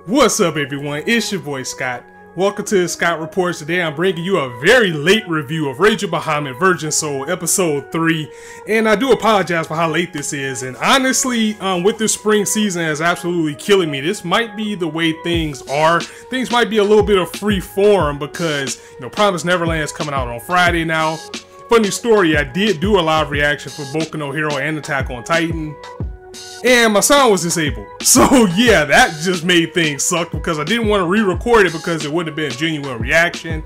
What's up, everyone? It's your boy Scott. Welcome to Scott Reports. Today I'm bringing you a very late review of Rage of Bahamut Virgin Soul episode 3, and I do apologize for how late this is. And honestly, with this spring season is absolutely killing me. This might be the way things are. Things might be a little bit of free form because Promised Neverland is coming out on Friday now. Funny story, I did do a live reaction for Boku no Hero and Attack on Titan, and my sound was disabled. So yeah, that just made things suck because I didn't want to re-record it because it wouldn't have been a genuine reaction.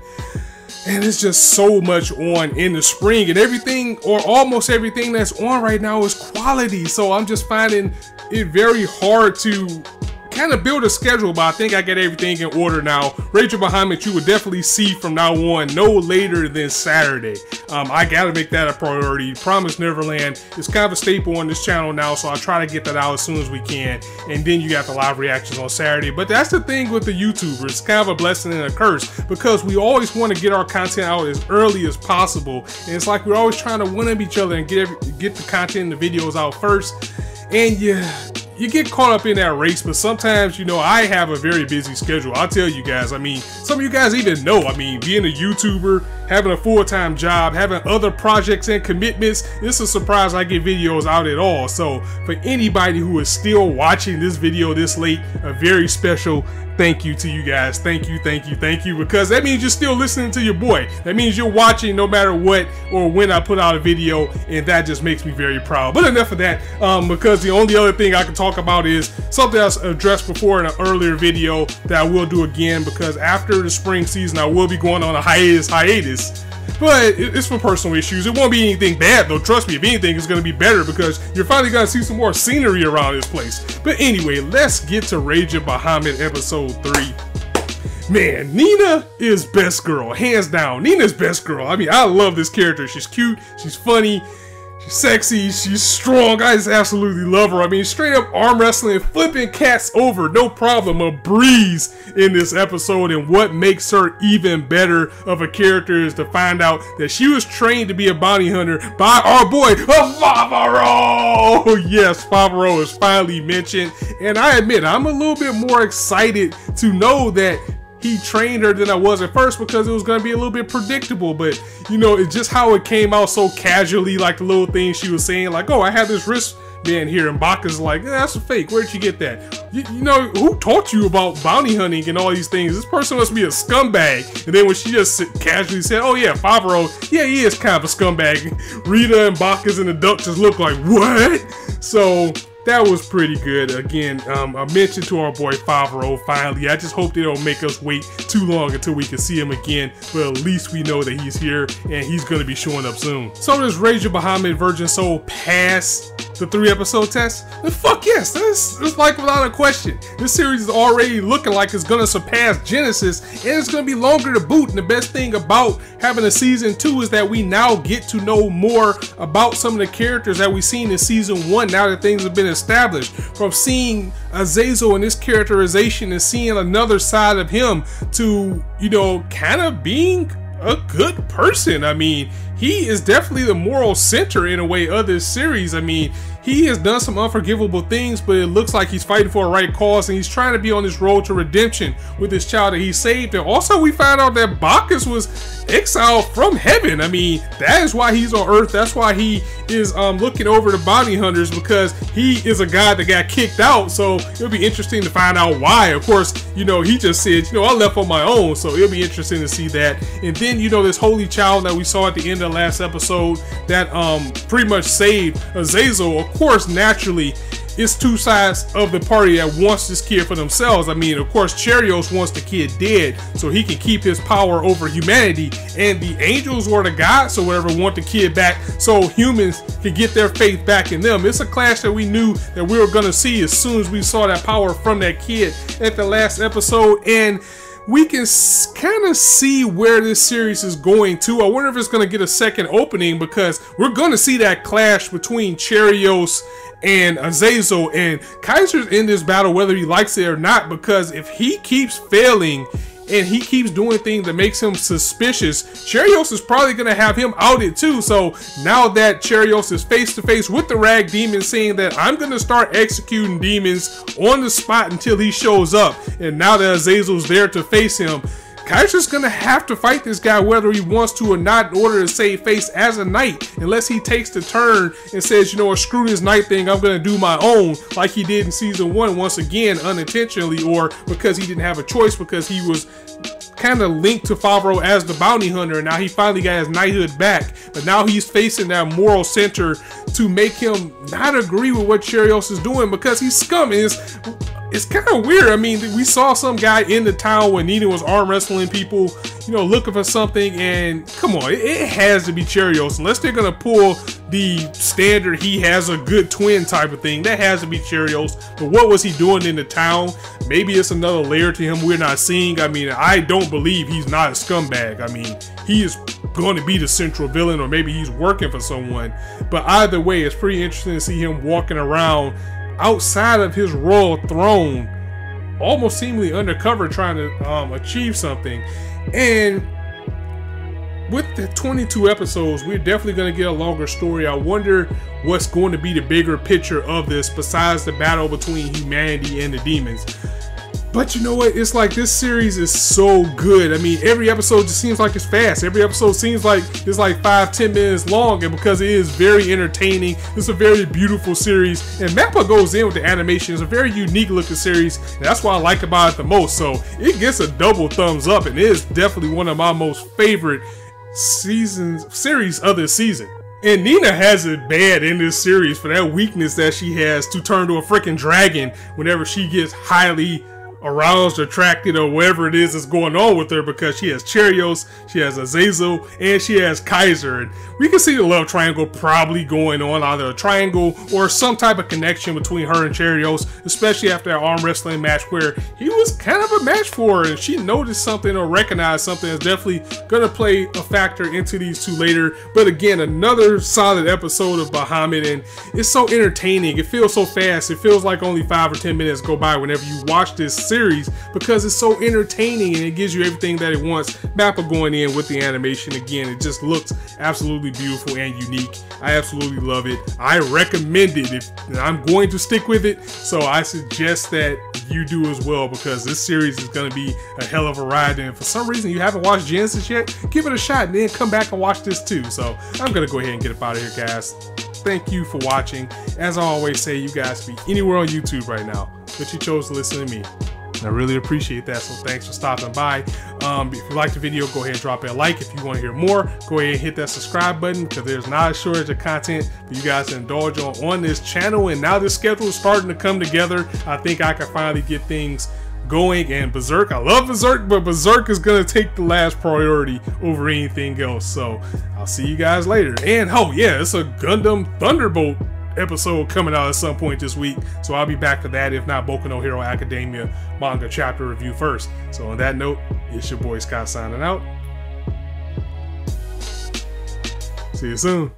And it's just so much on in the spring, and everything, or almost everything that's on right now, is quality. So I'm just finding it very hard to kind of build a schedule, but I think I got everything in order now. Rage of Bahamut you would definitely see from now on no later than Saturday. I gotta make that a priority. Promised Neverland is kind of a staple on this channel now, so I'll try to get that out as soon as we can. And then you got the live reactions on Saturday. But that's the thing with the YouTubers. It's kind of a blessing and a curse because we always want to get our content out as early as possible. And it's like we're always trying to win up each other and get the content and the videos out first. And you get caught up in that race, but sometimes, I have a very busy schedule. I'll tell you guys, some of you guys even know, being a YouTuber, having a full-time job, having other projects and commitments, it's a surprise I get videos out at all. So for anybody who is still watching this video this late, a very special thank you to you guys. Thank you, because that means you're still listening to your boy. That means you're watching no matter what or when I put out a video, and that just makes me very proud. But enough of that, because the only other thing I can talk about is something I addressed before in an earlier video that I will do again, because after the spring season I will be going on a hiatus. But it's for personal issues. It won't be anything bad though, trust me. If anything, it's going to be better because you're finally going to see some more scenery around this place. But anyway, let's get to Rage of Bahamut episode 3. Man, Nina is best girl, hands down. Nina's best girl. I love this character. She's cute, she's funny, she's sexy, she's strong. I just absolutely love her. Straight up arm wrestling and flipping cats over, no problem, a breeze in this episode. And what makes her even better of a character is to find out that she was trained to be a bounty hunter by our boy, Favaro. Yes, Favaro is finally mentioned. And I admit, I'm a little bit more excited to know that he trained her than I was at first, because it was going to be a little bit predictable. But it's just how it came out so casually, like the little things she was saying, like, oh, I have this wristband here, and Baka's like, that's a fake, where'd you get that? Who taught you about bounty hunting and all these things? This person must be a scumbag. And then when she just casually said, oh yeah, Favaro, yeah, he is kind of a scumbag, Rita and Baka's and the duck just look like, what? So that was pretty good. Again, a mention to our boy Favaro finally. I just hope they don't make us wait too long until we can see him again, but at least we know that he's here and he's going to be showing up soon. So does Rage of Bahamut Virgin Soul pass the 3-episode test? Then fuck yes, it's like without a question. This series is already looking like it's going to surpass Genesis, and it's going to be longer to boot. And the best thing about having a season 2 is that we now get to know more about some of the characters that we've seen in season 1 now that things have been established. From seeing Azazel and his characterization and seeing another side of him to, kind of being a good person. He is definitely the moral center in a way of this series. He has done some unforgivable things, but it looks like he's fighting for a right cause, and he's trying to be on this road to redemption with this child that he saved. And also we found out that Bacchus was exiled from heaven. That is why he's on Earth. That's why he is looking over the bounty hunters, because he is a god that got kicked out. So it'll be interesting to find out why. Of course, he just said, I left on my own. So it'll be interesting to see that. And then, this holy child that we saw at the end of the last episode that pretty much saved Azazel. Of course, naturally, it's two sides of the party that wants this kid for themselves. Of course, Cherios wants the kid dead so he can keep his power over humanity, and the angels or the gods or whatever want the kid back so humans can get their faith back in them. It's a clash that we knew that we were going to see as soon as we saw that power from that kid at the last episode, and we can kind of see where this series is going to. I wonder if it's going to get a second opening, because we're going to see that clash between Cherios and Azazel, and Kaiser's in this battle whether he likes it or not, because if he keeps failing and he keeps doing things that makes him suspicious, Cheerios is probably gonna have him outed too. So now that Cheerios is face to face with the rag demon, saying that I'm gonna start executing demons on the spot until he shows up, and now that Azazel's there to face him, Kaiser's gonna have to fight this guy whether he wants to or not in order to save face as a knight, unless he takes the turn and says, you know what, screw this knight thing, I'm gonna do my own, like he did in season 1 once again, unintentionally, or because he didn't have a choice because he was kind of linked to Favaro as the bounty hunter, and now he finally got his knighthood back, but now he's facing that moral center to make him not agree with what Cheerios is doing because he's scum. It's kind of weird. I mean, we saw some guy in the town when Nina was arm wrestling people, you know, looking for something, and come on, it has to be Cheerios. Unless they're gonna pull the standard he has a good twin type of thing, that has to be Cheerios. But what was he doing in the town? Maybe it's another layer to him we're not seeing. I mean, I don't believe he's not a scumbag. I mean, he is going to be the central villain, or maybe he's working for someone. But either way, it's pretty interesting to see him walking around outside of his royal throne, almost seemingly undercover, trying to achieve something. And with the 22 episodes, we're definitely going to get a longer story. I wonder what's going to be the bigger picture of this besides the battle between humanity and the demons. But you know what? It's like this series is so good. I mean, every episode just seems like it's fast. Every episode seems like it's like 5-10 minutes long, and because it is very entertaining, it's a very beautiful series. And Mappa goes in with the animation. It's a very unique looking series, and that's what I like about it the most. So it gets a double thumbs up, and it is definitely one of my most favorite series of this season. And Nina has it bad in this series for that weakness that she has to turn to a freaking dragon whenever she gets highly aroused, attracted, or whatever it is that's going on with her, because she has Cheerios, she has Azazel, and she has Kaiser. And we can see the love triangle probably going on, either a triangle or some type of connection between her and Cheerios, especially after that arm wrestling match where he was kind of a match for her, and she noticed something or recognized something that's definitely going to play a factor into these two later. But again, another solid episode of Bahamut, and it's so entertaining. It feels so fast. It feels like only 5 or 10 minutes go by whenever you watch this series, because it's so entertaining and it gives you everything that it wants. Mappa going in with the animation again, it just looks absolutely beautiful and unique. I absolutely love it. I recommend it. I'm going to stick with it, so I suggest that you do as well, because this series is going to be a hell of a ride. And if for some reason you haven't watched Genesis yet, give it a shot and then come back and watch this too. So I'm going to go ahead and get up out of here, guys. Thank you for watching. As I always say, you guys could be anywhere on YouTube right now, but you chose to listen to me. I really appreciate that, so thanks for stopping by. If you liked the video, go ahead and drop a like. If you want to hear more, go ahead and hit that subscribe button, because there's not a shortage of content for you guys to indulge on this channel. And now this schedule is starting to come together. I think I can finally get things going. And Berserk, I love Berserk, but Berserk is going to take the last priority over anything else. So I'll see you guys later. And oh yeah, it's a Gundam Thunderbolt episode coming out at some point this week, so I'll be back for that, if not Boku no Hero Academia manga chapter review first. So on that note, it's your boy Scott signing out. See you soon.